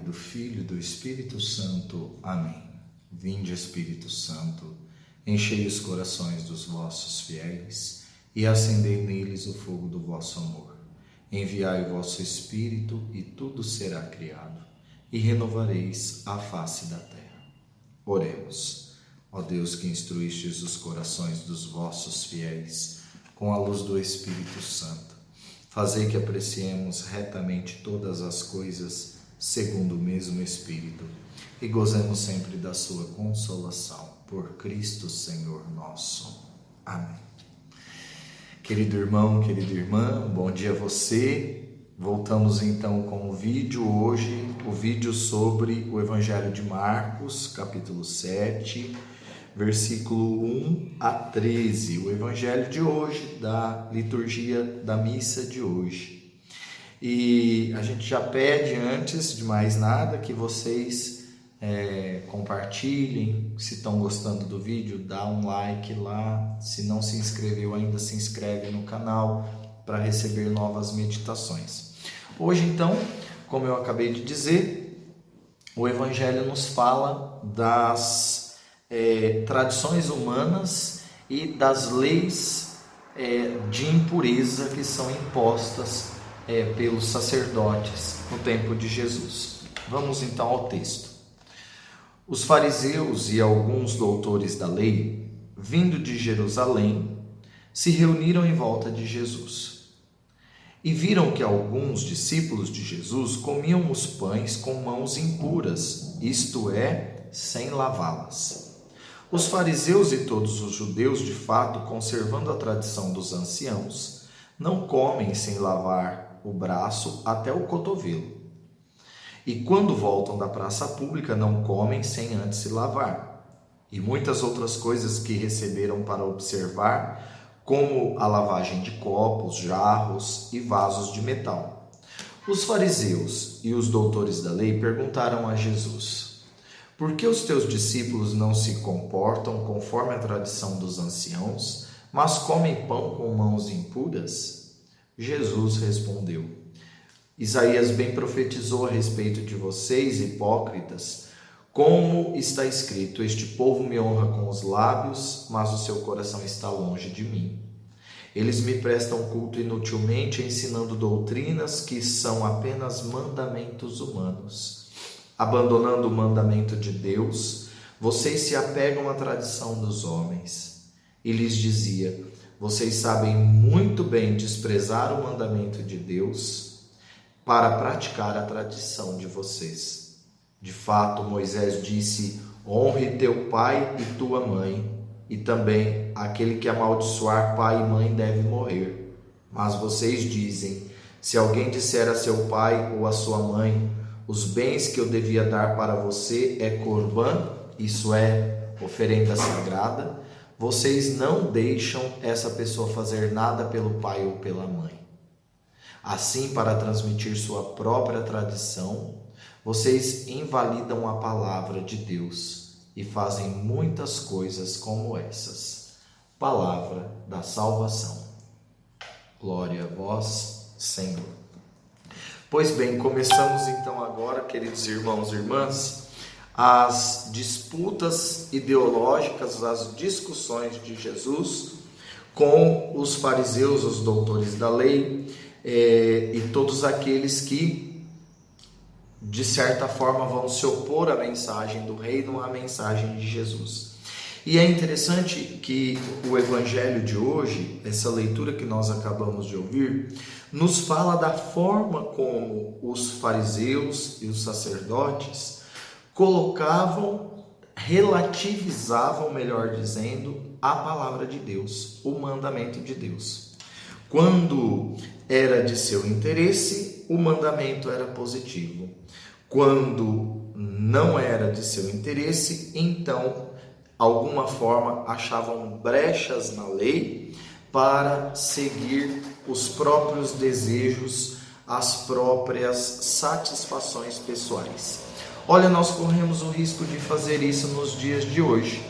do Filho e do Espírito Santo. Amém. Vinde, Espírito Santo, enchei os corações dos vossos fiéis e acendei neles o fogo do vosso amor. Enviai o vosso Espírito e tudo será criado, e renovareis a face da terra. Oremos. Ó Deus, que instruístes os corações dos vossos fiéis com a luz do Espírito Santo, fazei que apreciemos retamente todas as coisas segundo o mesmo Espírito e gozemos sempre da sua consolação. Por Cristo Senhor nosso. Amém. Querido irmão, querida irmã, bom dia a você. Voltamos então com o vídeo hoje, o vídeo sobre o Evangelho de Marcos, capítulo 7, versículo 1 a 13, o Evangelho de hoje, da liturgia da missa de hoje. E a gente já pede, antes de mais nada, que vocês compartilhem. Se estão gostando do vídeo, dá um like lá. Se não se inscreveu ainda, se inscreve no canal para receber novas meditações. Hoje, então, como eu acabei de dizer, o Evangelho nos fala das tradições humanas e das leis de impureza que são impostas pelos sacerdotes no tempo de Jesus. Vamos então ao texto. Os fariseus e alguns doutores da lei, vindo de Jerusalém, se reuniram em volta de Jesus e viram que alguns discípulos de Jesus comiam os pães com mãos impuras, isto é, sem lavá-las. Os fariseus e todos os judeus, de fato, conservando a tradição dos anciãos, não comem sem lavar o braço até o cotovelo. E quando voltam da praça pública, não comem sem antes se lavar. E muitas outras coisas que receberam para observar, como a lavagem de copos, jarros e vasos de metal. Os fariseus e os doutores da lei perguntaram a Jesus: por que os teus discípulos não se comportam conforme a tradição dos anciãos, mas comem pão com mãos impuras? Jesus respondeu: Isaías bem profetizou a respeito de vocês, hipócritas, como está escrito: este povo me honra com os lábios, mas o seu coração está longe de mim. Eles me prestam culto inutilmente, ensinando doutrinas que são apenas mandamentos humanos. Abandonando o mandamento de Deus, vocês se apegam à tradição dos homens. E lhes dizia: vocês sabem muito bem desprezar o mandamento de Deus para praticar a tradição de vocês. De fato, Moisés disse: honre teu pai e tua mãe, e também aquele que amaldiçoar pai e mãe deve morrer. Mas vocês dizem: se alguém disser a seu pai ou a sua mãe: os bens que eu devia dar para você é corbã, isso é, oferenda sagrada, vocês não deixam essa pessoa fazer nada pelo pai ou pela mãe. Assim, para transmitir sua própria tradição, vocês invalidam a palavra de Deus e fazem muitas coisas como essas. Palavra da salvação. Glória a vós, Senhor. Pois bem, começamos então agora, queridos irmãos e irmãs, as disputas ideológicas, as discussões de Jesus com os fariseus, os doutores da lei, e todos aqueles que, de certa forma, vão se opor à mensagem do reino, à mensagem de Jesus. E é interessante que o Evangelho de hoje, essa leitura que nós acabamos de ouvir, nos fala da forma como os fariseus e os sacerdotes relativizavam, melhor dizendo, a palavra de Deus, o mandamento de Deus. Quando era de seu interesse, o mandamento era positivo. Quando não era de seu interesse, então, alguma forma, achavam brechas na lei para seguir os próprios desejos, as próprias satisfações pessoais. Olha, nós corremos o risco de fazer isso nos dias de hoje.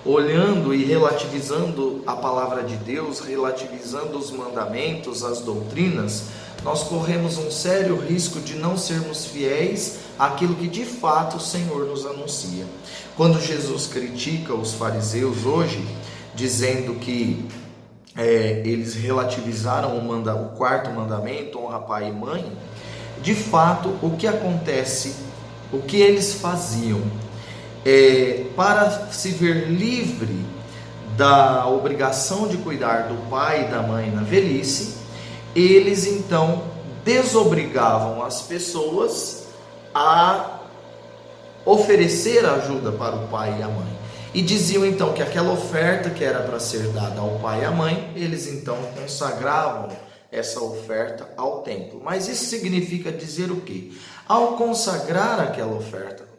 olhando e relativizando a palavra de Deus, relativizando os mandamentos, as doutrinas, nós corremos um sério risco de não sermos fiéis àquilo que de fato o Senhor nos anuncia. Quando Jesus critica os fariseus hoje, dizendo que eles relativizaram o quarto mandamento, honra pai e mãe, de fato, o que acontece, o que eles faziam, para se ver livre da obrigação de cuidar do pai e da mãe na velhice, eles então desobrigavam as pessoas a oferecer ajuda para o pai e a mãe. E diziam então que aquela oferta que era para ser dada ao pai e à mãe, eles então consagravam essa oferta ao templo. Mas isso significa dizer o quê? Ao consagrar aquela oferta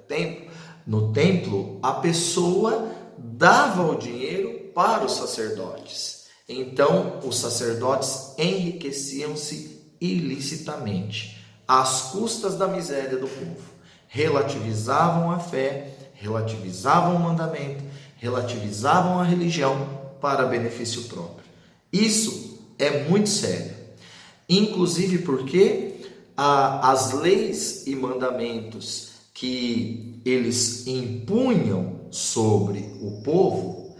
no templo, a pessoa dava o dinheiro para os sacerdotes. Então, os sacerdotes enriqueciam-se ilicitamente, às custas da miséria do povo. Relativizavam a fé, relativizavam o mandamento, relativizavam a religião para benefício próprio. Isso é muito sério. Inclusive porque as leis e mandamentos que eles impunham sobre o povo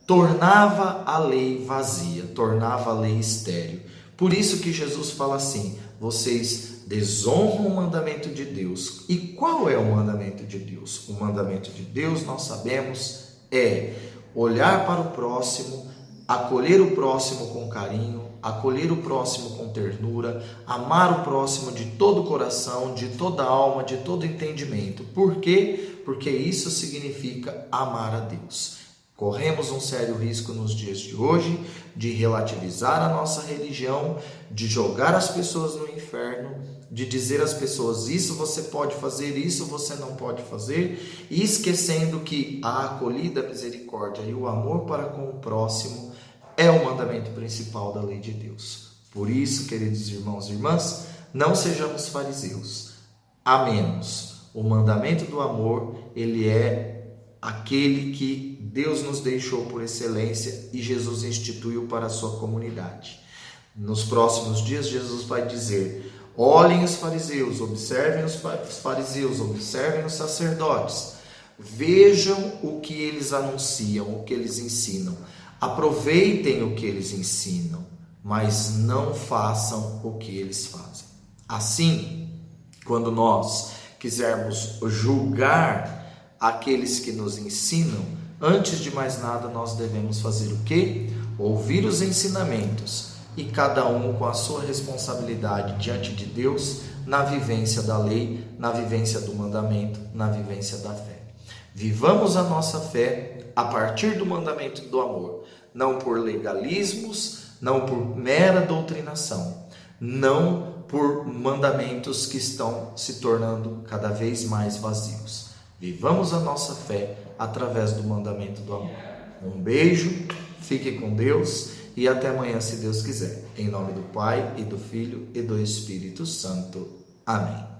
tornava a lei vazia, tornava a lei estéril. Por isso que Jesus fala assim: vocês desonram o mandamento de Deus. E qual é o mandamento de Deus? O mandamento de Deus, nós sabemos, é olhar para o próximo, acolher o próximo com carinho, acolher o próximo com ternura, amar o próximo de todo o coração, de toda a alma, de todo entendimento. Por quê? Porque isso significa amar a Deus. Corremos um sério risco nos dias de hoje de relativizar a nossa religião, de jogar as pessoas no inferno, de dizer às pessoas: isso você pode fazer, isso você não pode fazer, e esquecendo que a acolhida, a misericórdia e o amor para com o próximo é o mandamento principal da lei de Deus. Por isso, queridos irmãos e irmãs, não sejamos fariseus. Amemos. O mandamento do amor, ele é aquele que Deus nos deixou por excelência e Jesus instituiu para a sua comunidade. Nos próximos dias, Jesus vai dizer: olhem os fariseus, observem os fariseus, observem os sacerdotes, vejam o que eles anunciam, o que eles ensinam. Aproveitem o que eles ensinam, mas não façam o que eles fazem. Assim, quando nós quisermos julgar aqueles que nos ensinam, antes de mais nada nós devemos fazer o quê? Ouvir os ensinamentos, e cada um com a sua responsabilidade diante de Deus, na vivência da lei, na vivência do mandamento, na vivência da fé. Vivamos a nossa fé a partir do mandamento do amor, não por legalismos, não por mera doutrinação, não por mandamentos que estão se tornando cada vez mais vazios. Vivamos a nossa fé através do mandamento do amor. Um beijo, fique com Deus e até amanhã, se Deus quiser. Em nome do Pai, e do Filho, e do Espírito Santo. Amém.